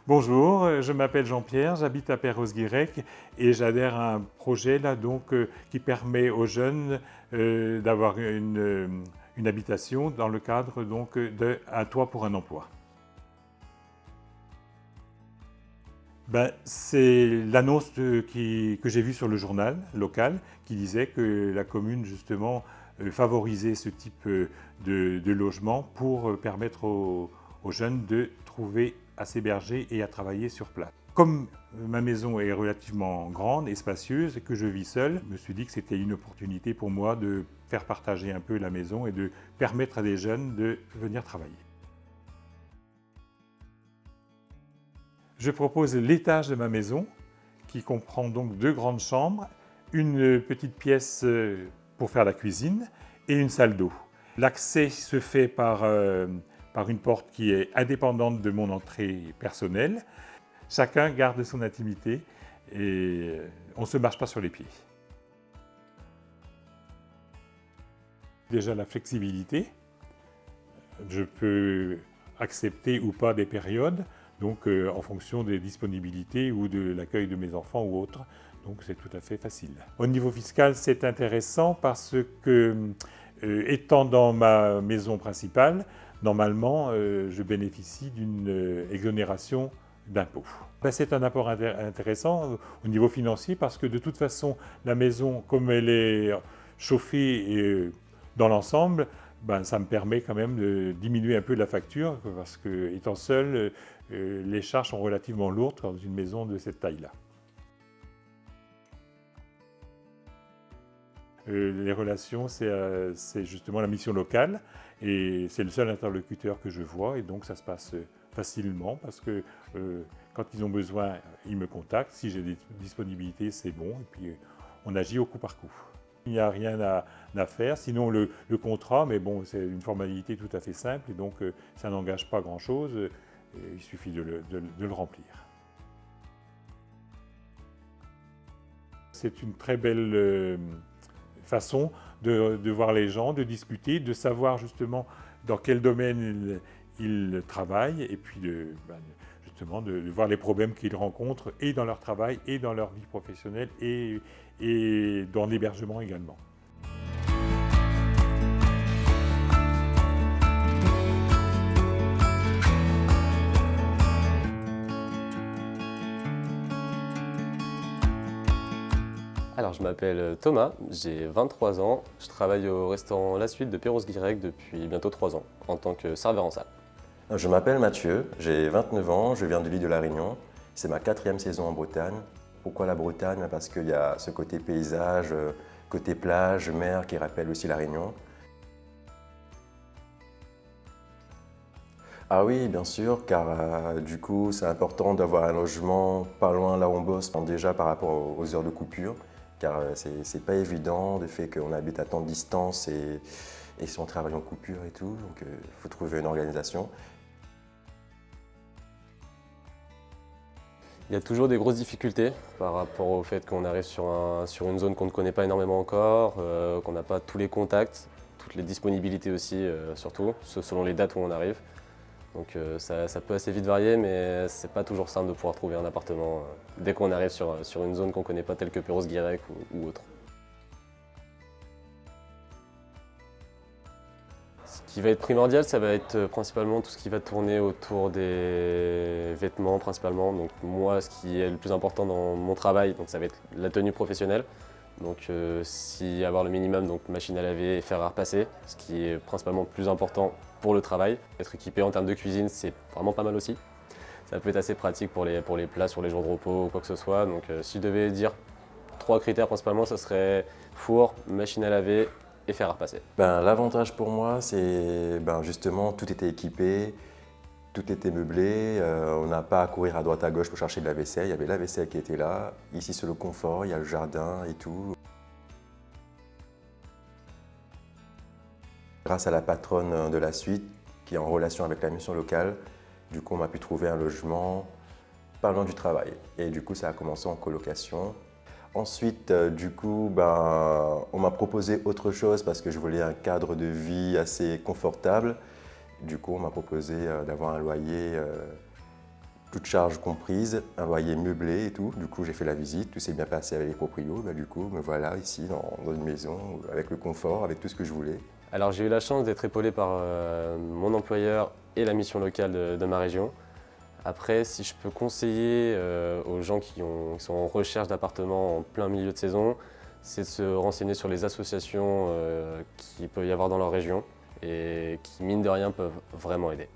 Bonjour, je m'appelle Jean-Pierre, j'habite à Perros-Guirec et j'adhère à un projet là, qui permet aux jeunes d'avoir une habitation dans le cadre de Un toit pour un emploi. C'est l'annonce que j'ai vue sur le journal local qui disait que la commune justement favorisait ce type de logement pour permettre aux jeunes de trouver à s'héberger et à travailler sur place. Comme ma maison est relativement grande et spacieuse et que je vis seul, je me suis dit que c'était une opportunité pour moi de faire partager un peu la maison et de permettre à des jeunes de venir travailler. Je propose l'étage de ma maison qui comprend donc 2 grandes chambres, une petite pièce pour faire la cuisine et une salle d'eau. L'accès se fait par une porte qui est indépendante de mon entrée personnelle. Chacun garde son intimité et on ne se marche pas sur les pieds. Déjà la flexibilité, je peux accepter ou pas des périodes, en fonction des disponibilités ou de l'accueil de mes enfants ou autres, donc c'est tout à fait facile. Au niveau fiscal, c'est intéressant parce que, étant dans ma maison principale, normalement, je bénéficie d'une exonération d'impôts. C'est un apport intéressant au niveau financier parce que de toute façon, la maison, comme elle est chauffée dans l'ensemble, ça me permet quand même de diminuer un peu la facture parce que, étant seul, les charges sont relativement lourdes dans une maison de cette taille-là. Les relations, c'est justement la mission locale et c'est le seul interlocuteur que je vois et donc ça se passe facilement parce que quand ils ont besoin, ils me contactent. Si j'ai des disponibilités, c'est bon et puis on agit au coup par coup. Il n'y a rien à faire, sinon le contrat, mais bon, c'est une formalité tout à fait simple et donc ça n'engage pas grand-chose, il suffit de le remplir. C'est une très belle façon de voir les gens, de discuter, de savoir justement dans quel domaine ils travaillent et puis justement de voir les problèmes qu'ils rencontrent et dans leur travail et dans leur vie professionnelle et dans l'hébergement également. Alors, je m'appelle Thomas, j'ai 23 ans, je travaille au restaurant La Suite de Perros-Guirec depuis bientôt 3 ans, en tant que serveur en salle. Je m'appelle Mathieu, j'ai 29 ans, je viens de l'île de La Réunion. C'est ma 4e saison en Bretagne. Pourquoi la Bretagne? Parce qu'il y a ce côté paysage, côté plage, mer qui rappelle aussi La Réunion. Ah oui, bien sûr, car du coup, c'est important d'avoir un logement pas loin là où on bosse, déjà par rapport aux heures de coupure, car c'est pas évident le fait qu'on habite à tant de distance et si on travaille en coupure et tout, donc il faut trouver une organisation. Il y a toujours des grosses difficultés par rapport au fait qu'on arrive sur une zone qu'on ne connaît pas énormément encore, qu'on n'a pas tous les contacts, toutes les disponibilités aussi, surtout, selon les dates où on arrive. Donc ça peut assez vite varier, mais c'est pas toujours simple de pouvoir trouver un appartement dès qu'on arrive sur une zone qu'on ne connaît pas, telle que Perros-Guirec ou autre. Ce qui va être primordial, ça va être principalement tout ce qui va tourner autour des vêtements principalement. Donc moi, ce qui est le plus important dans mon travail, donc ça va être la tenue professionnelle. Donc avoir le minimum, donc machine à laver et fer à repasser, ce qui est principalement le plus important pour le travail. Être équipé en termes de cuisine, c'est vraiment pas mal aussi. Ça peut être assez pratique pour les plats sur les jours de repos ou quoi que ce soit. Donc si je devais dire 3 critères principalement, ce serait four, machine à laver et fer à repasser. L'avantage pour moi, c'est justement tout était équipé, tout était meublé, on n'a pas à courir à droite à gauche pour chercher de la vaisselle, il y avait la vaisselle qui était là. Ici c'est le confort, il y a le jardin et tout. Grâce à la patronne de La Suite, qui est en relation avec la mission locale, du coup on a pu trouver un logement pas loin du travail. Et du coup ça a commencé en colocation. Ensuite, on m'a proposé autre chose parce que je voulais un cadre de vie assez confortable. Du coup, on m'a proposé d'avoir un loyer toutes charges comprises, un loyer meublé et tout. Du coup, j'ai fait la visite, tout s'est bien passé avec les proprios. Du coup, me voilà ici dans une maison avec le confort, avec tout ce que je voulais. Alors j'ai eu la chance d'être épaulé par mon employeur et la mission locale de ma région. Après, si je peux conseiller aux gens qui sont en recherche d'appartements en plein milieu de saison, c'est de se renseigner sur les associations qu'il peut y avoir dans leur région et qui, mine de rien, peuvent vraiment aider.